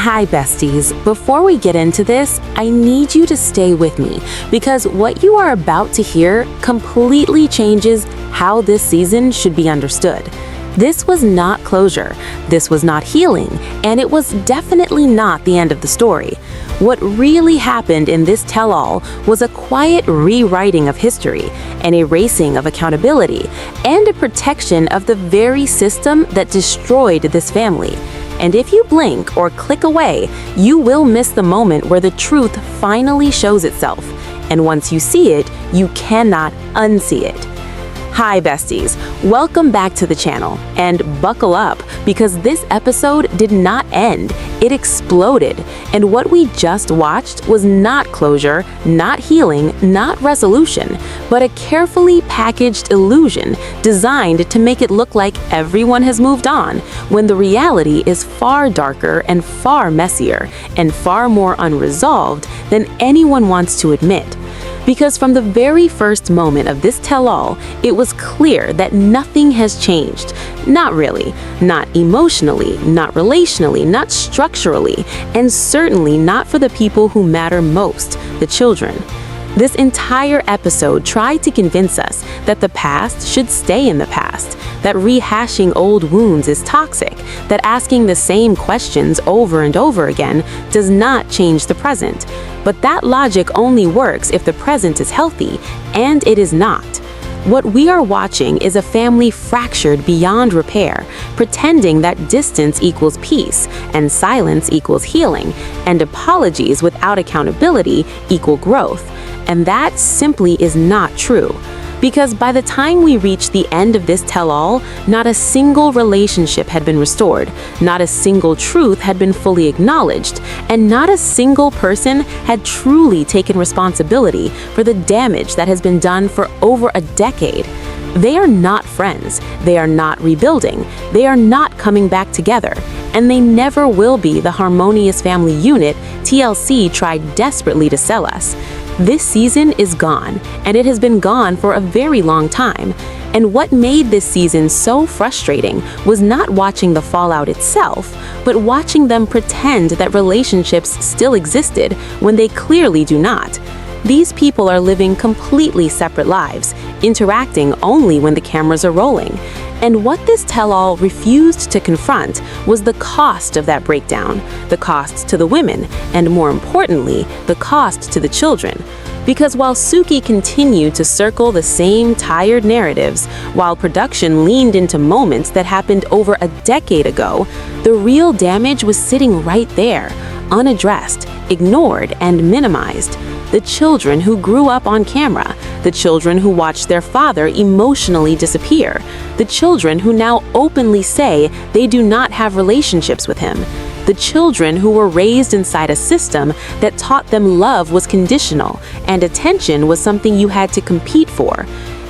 Hi besties, before we get into this, I need you to stay with me because what you are about to hear completely changes how this season should be understood. This was not closure, this was not healing, and it was definitely not the end of the story. What really happened in this tell-all was a quiet rewriting of history, an erasing of accountability, and a protection of the very system that destroyed this family. And if you blink or click away, you will miss the moment where the truth finally shows itself. And once you see it, you cannot unsee it. Hi besties, welcome back to the channel, and buckle up because this episode did not end, it exploded. And what we just watched was not closure, not healing, not resolution, but a carefully packaged illusion designed to make it look like everyone has moved on, when the reality is far darker and far messier and far more unresolved than anyone wants to admit. Because from the very first moment of this tell-all, it was clear that nothing has changed. Not really. Not emotionally, not relationally, not structurally, and certainly not for the people who matter most, the children. This entire episode tried to convince us that the past should stay in the past, that rehashing old wounds is toxic, that asking the same questions over and over again does not change the present. But that logic only works if the present is healthy, and it is not. What we are watching is a family fractured beyond repair, pretending that distance equals peace, and silence equals healing, and apologies without accountability equal growth. And that simply is not true. Because by the time we reached the end of this tell-all, not a single relationship had been restored, not a single truth had been fully acknowledged, and not a single person had truly taken responsibility for the damage that has been done for over a decade. They are not friends, they are not rebuilding, they are not coming back together, and they never will be the harmonious family unit TLC tried desperately to sell us. This season is gone, and it has been gone for a very long time. And what made this season so frustrating was not watching the fallout itself, but watching them pretend that relationships still existed when they clearly do not. These people are living completely separate lives, interacting only when the cameras are rolling. And what this tell-all refused to confront was the cost of that breakdown, the cost to the women, and more importantly, the cost to the children. Because while Suki continued to circle the same tired narratives, while production leaned into moments that happened over a decade ago, the real damage was sitting right there, unaddressed, ignored, and minimized. The children who grew up on camera, the children who watched their father emotionally disappear, the children who now openly say they do not have relationships with him, the children who were raised inside a system that taught them love was conditional and attention was something you had to compete for.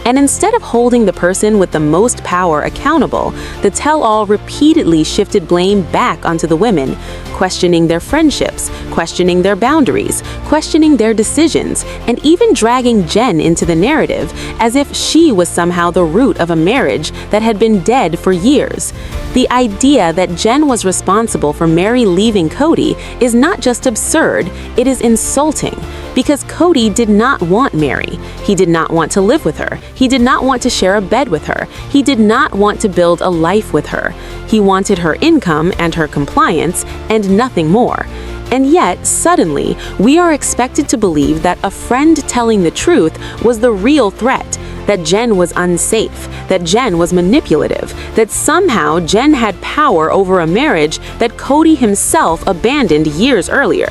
And instead of holding the person with the most power accountable, the tell-all repeatedly shifted blame back onto the women, questioning their friendships, questioning their boundaries, questioning their decisions, and even dragging Jen into the narrative as if she was somehow the root of a marriage that had been dead for years. The idea that Jen was responsible for Mary leaving Cody is not just absurd, it is insulting. Because Cody did not want Mary. He did not want to live with her. He did not want to share a bed with her. He did not want to build a life with her. He wanted her income and her compliance and nothing more. And yet, suddenly, we are expected to believe that a friend telling the truth was the real threat, that Jen was unsafe, that Jen was manipulative, that somehow Jen had power over a marriage that Cody himself abandoned years earlier.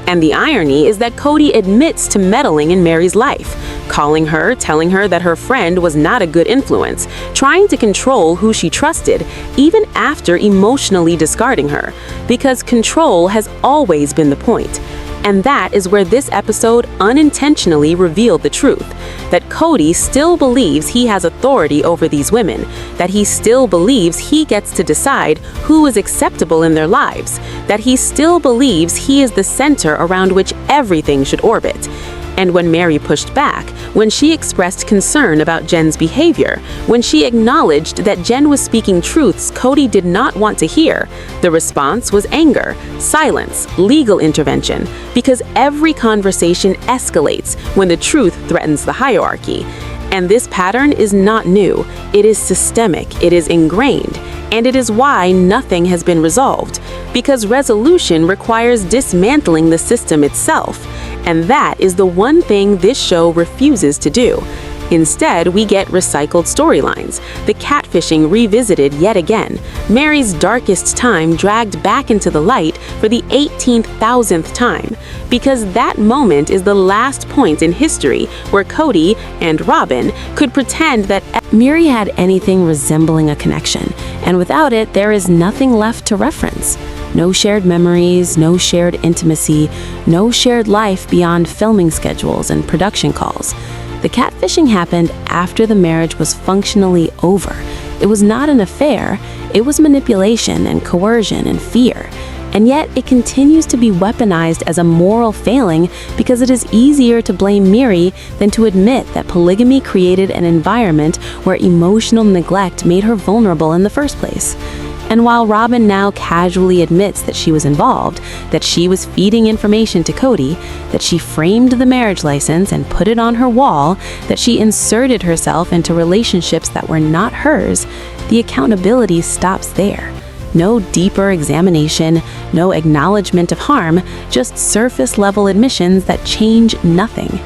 And the irony is that Cody admits to meddling in Mary's life, calling her, telling her that her friend was not a good influence, trying to control who she trusted, even after emotionally discarding her, because control has always been the point. And that is where this episode unintentionally revealed the truth, that Cody still believes he has authority over these women, that he still believes he gets to decide who is acceptable in their lives, that he still believes he is the center around which everything should orbit. And when Mary pushed back, when she expressed concern about Jen's behavior, when she acknowledged that Jen was speaking truths Kody did not want to hear, the response was anger, silence, legal intervention, because every conversation escalates when the truth threatens the hierarchy. And this pattern is not new. It is systemic, it is ingrained, and it is why nothing has been resolved, because resolution requires dismantling the system itself, and that is the one thing this show refuses to do. Instead, we get recycled storylines, the catfishing revisited yet again, Mary's darkest time dragged back into the light for the 18,000th time, because that moment is the last point in history where Kody and Robyn could pretend that Mary had anything resembling a connection, and without it, there is nothing left to reference. No shared memories, no shared intimacy, no shared life beyond filming schedules and production calls. The catfishing happened after the marriage was functionally over. It was not an affair, it was manipulation and coercion and fear. And yet it continues to be weaponized as a moral failing because it is easier to blame Mary than to admit that polygamy created an environment where emotional neglect made her vulnerable in the first place. And while Robyn now casually admits that she was involved, that she was feeding information to Kody, that she framed the marriage license and put it on her wall, that she inserted herself into relationships that were not hers, the accountability stops there. No deeper examination, no acknowledgement of harm, just surface-level admissions that change nothing.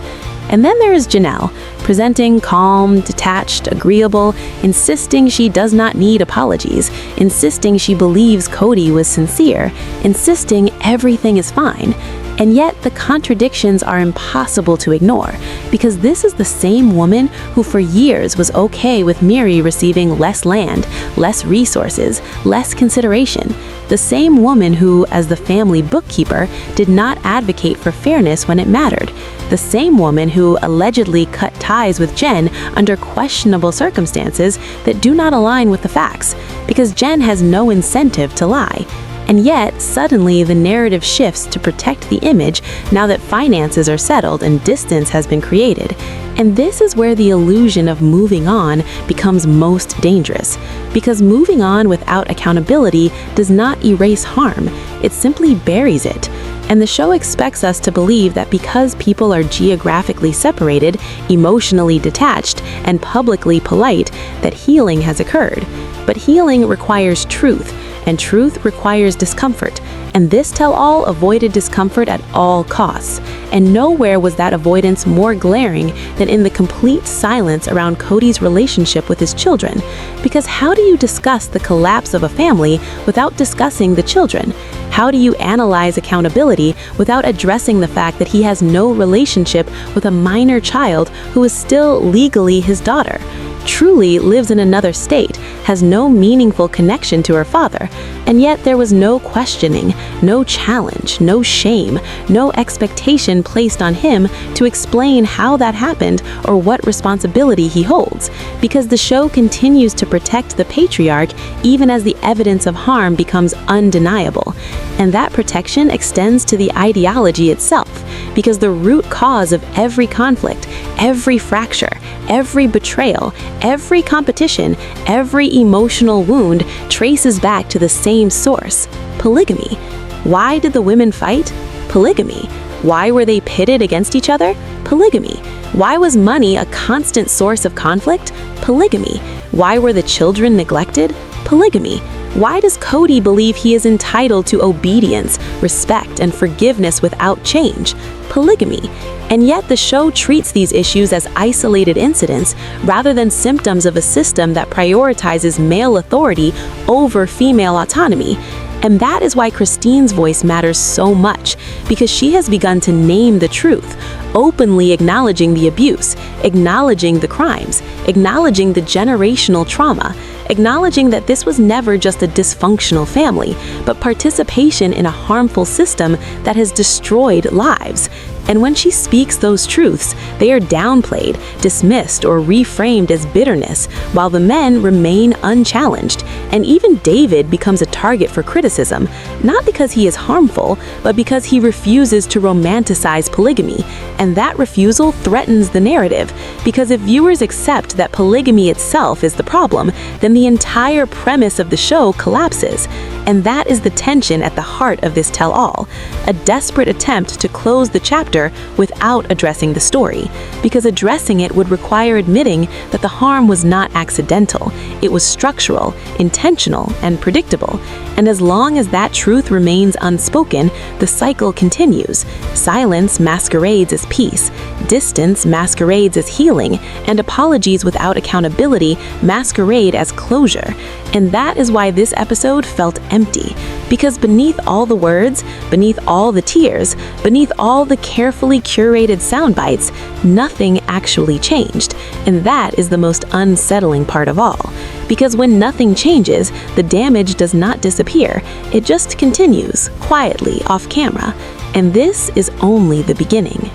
And then there is Janelle, presenting calm, detached, agreeable, insisting she does not need apologies, insisting she believes Kody was sincere, insisting everything is fine. And yet the contradictions are impossible to ignore, because this is the same woman who for years was okay with Mary receiving less land, less resources, less consideration. The same woman who, as the family bookkeeper, did not advocate for fairness when it mattered. The same woman who allegedly cut ties with Jen under questionable circumstances that do not align with the facts, because Jen has no incentive to lie. And yet, suddenly the narrative shifts to protect the image now that finances are settled and distance has been created. And this is where the illusion of moving on becomes most dangerous, because moving on without accountability does not erase harm, it simply buries it. And the show expects us to believe that because people are geographically separated, emotionally detached, and publicly polite, that healing has occurred. But healing requires truth, and truth requires discomfort, and this tell-all avoided discomfort at all costs. And nowhere was that avoidance more glaring than in the complete silence around Kody's relationship with his children. Because how do you discuss the collapse of a family without discussing the children? How do you analyze accountability without addressing the fact that he has no relationship with a minor child who is still legally his daughter? Truly lives in another state, has no meaningful connection to her father, and yet there was no questioning, no challenge, no shame, no expectation placed on him to explain how that happened or what responsibility he holds, because the show continues to protect the patriarch even as the evidence of harm becomes undeniable. And that protection extends to the ideology itself, because the root cause of every conflict, every fracture, every betrayal, every competition, every emotional wound traces back to the same source: polygamy. Why did the women fight? Polygamy. Why were they pitted against each other? Polygamy. Why was money a constant source of conflict? Polygamy. Why were the children neglected? Polygamy. Why does Kody believe he is entitled to obedience, respect, and forgiveness without change? Polygamy. And yet the show treats these issues as isolated incidents rather than symptoms of a system that prioritizes male authority over female autonomy. And that is why Christine's voice matters so much, because she has begun to name the truth, openly acknowledging the abuse, acknowledging the crimes, acknowledging the generational trauma, acknowledging that this was never just a dysfunctional family, but participation in a harmful system that has destroyed lives. And when she speaks those truths, they are downplayed, dismissed, or reframed as bitterness, while the men remain unchallenged. And even David becomes a target for criticism, not because he is harmful, but because he refuses to romanticize polygamy. And that refusal threatens the narrative, because if viewers accept that polygamy itself is the problem, then the entire premise of the show collapses. And that is the tension at the heart of this tell-all, a desperate attempt to close the chapter without addressing the story, because addressing it would require admitting that the harm was not accidental, it was structural, intentional, and predictable. And as long as that truth remains unspoken, the cycle continues. Silence masquerades as peace, distance masquerades as healing, and apologies without accountability masquerade as closure. And that is why this episode felt empty, because beneath all the words, beneath all the tears, beneath all the carefully curated sound bites, nothing actually changed. And that is the most unsettling part of all. Because when nothing changes, the damage does not disappear. It just continues, quietly, off camera. And this is only the beginning.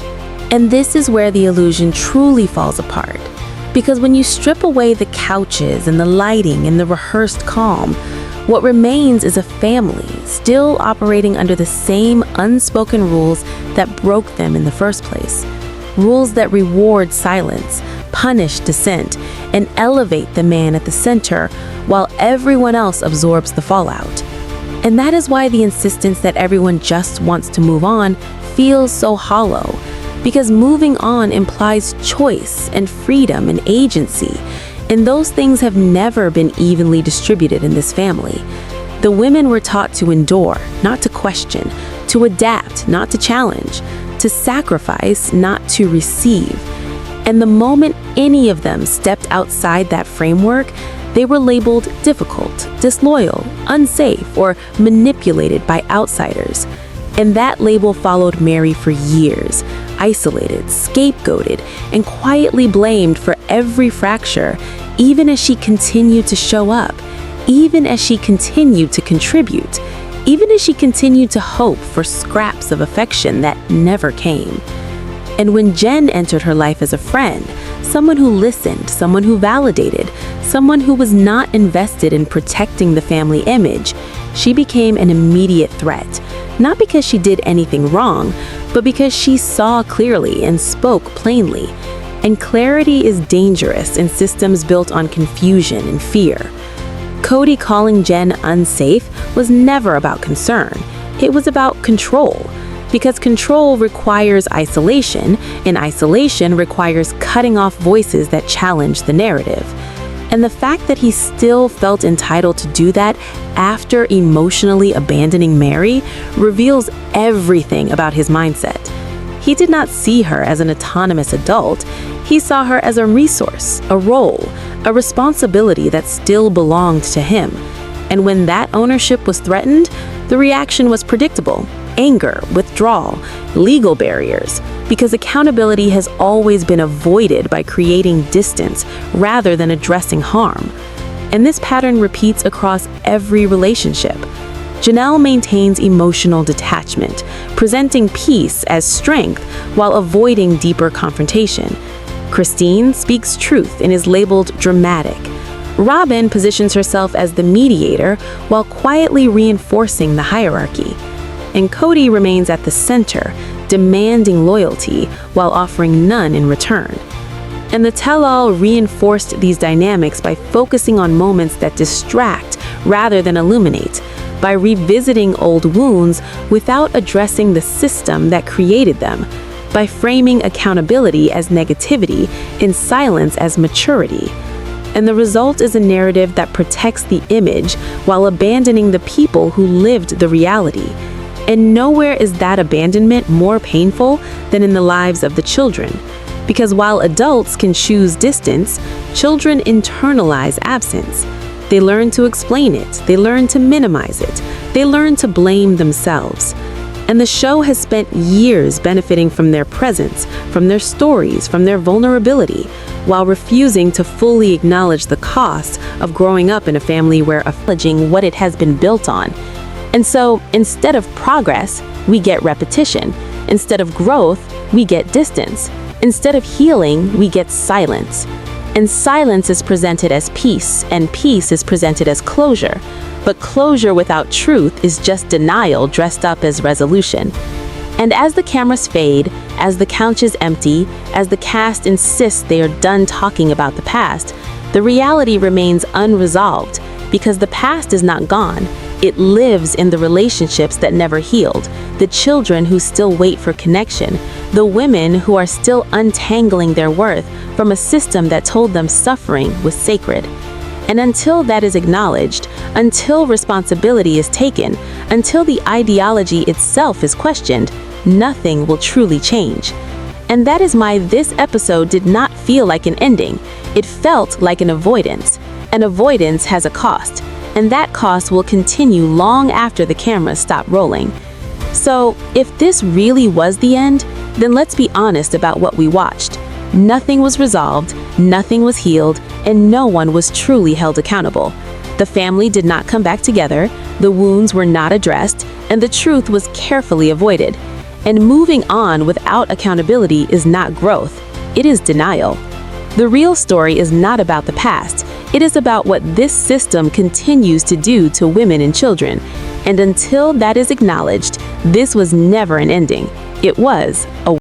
And this is where the illusion truly falls apart. Because when you strip away the couches and the lighting and the rehearsed calm, what remains is a family still operating under the same unspoken rules that broke them in the first place. Rules that reward silence, punish dissent, and elevate the man at the center while everyone else absorbs the fallout. And that is why the insistence that everyone just wants to move on feels so hollow. Because moving on implies choice and freedom and agency, and those things have never been evenly distributed in this family. The women were taught to endure, not to question, to adapt, not to challenge, to sacrifice, not to receive. And the moment any of them stepped outside that framework, they were labeled difficult, disloyal, unsafe, or manipulated by outsiders. And that label followed Mary for years, isolated, scapegoated, and quietly blamed for every fracture, even as she continued to show up, even as she continued to contribute, even as she continued to hope for scraps of affection that never came. And when Jen entered her life as a friend, someone who listened, someone who validated, someone who was not invested in protecting the family image, she became an immediate threat. Not because she did anything wrong, but because she saw clearly and spoke plainly. And clarity is dangerous in systems built on confusion and fear. Cody calling Jen unsafe was never about concern. It was about control. Because control requires isolation, and isolation requires cutting off voices that challenge the narrative. And the fact that he still felt entitled to do that after emotionally abandoning Mary reveals everything about his mindset. He did not see her as an autonomous adult. He saw her as a resource, a role, a responsibility that still belonged to him. And when that ownership was threatened, the reaction was predictable: anger, withdrawal, legal barriers, because accountability has always been avoided by creating distance rather than addressing harm. And this pattern repeats across every relationship. Janelle maintains emotional detachment, presenting peace as strength while avoiding deeper confrontation. Christine speaks truth and is labeled dramatic. Robin positions herself as the mediator while quietly reinforcing the hierarchy. And Cody remains at the center, demanding loyalty while offering none in return. And the tell-all reinforced these dynamics by focusing on moments that distract rather than illuminate, by revisiting old wounds without addressing the system that created them, by framing accountability as negativity and silence as maturity. And the result is a narrative that protects the image while abandoning the people who lived the reality. And nowhere is that abandonment more painful than in the lives of the children. Because while adults can choose distance, children internalize absence. They learn to explain it, they learn to minimize it, they learn to blame themselves. And the show has spent years benefiting from their presence, from their stories, from their vulnerability, while refusing to fully acknowledge the cost of growing up in a family where acknowledging what it has been built on. And so, instead of progress, we get repetition. Instead of growth, we get distance. Instead of healing, we get silence. And silence is presented as peace, and peace is presented as closure. But closure without truth is just denial dressed up as resolution. And as the cameras fade, as the couch is empty, as the cast insists they are done talking about the past, the reality remains unresolved because the past is not gone. It lives in the relationships that never healed, the children who still wait for connection, the women who are still untangling their worth from a system that told them suffering was sacred. And until that is acknowledged, until responsibility is taken, until the ideology itself is questioned, nothing will truly change. And that is why this episode did not feel like an ending. It felt like an avoidance. An avoidance has a cost, and that cost will continue long after the cameras stop rolling. So, if this really was the end, then let's be honest about what we watched. Nothing was resolved, nothing was healed, and no one was truly held accountable. The family did not come back together, the wounds were not addressed, and the truth was carefully avoided. And moving on without accountability is not growth, it is denial. The real story is not about the past, it is about what this system continues to do to women and children. And until that is acknowledged, this was never an ending. It was a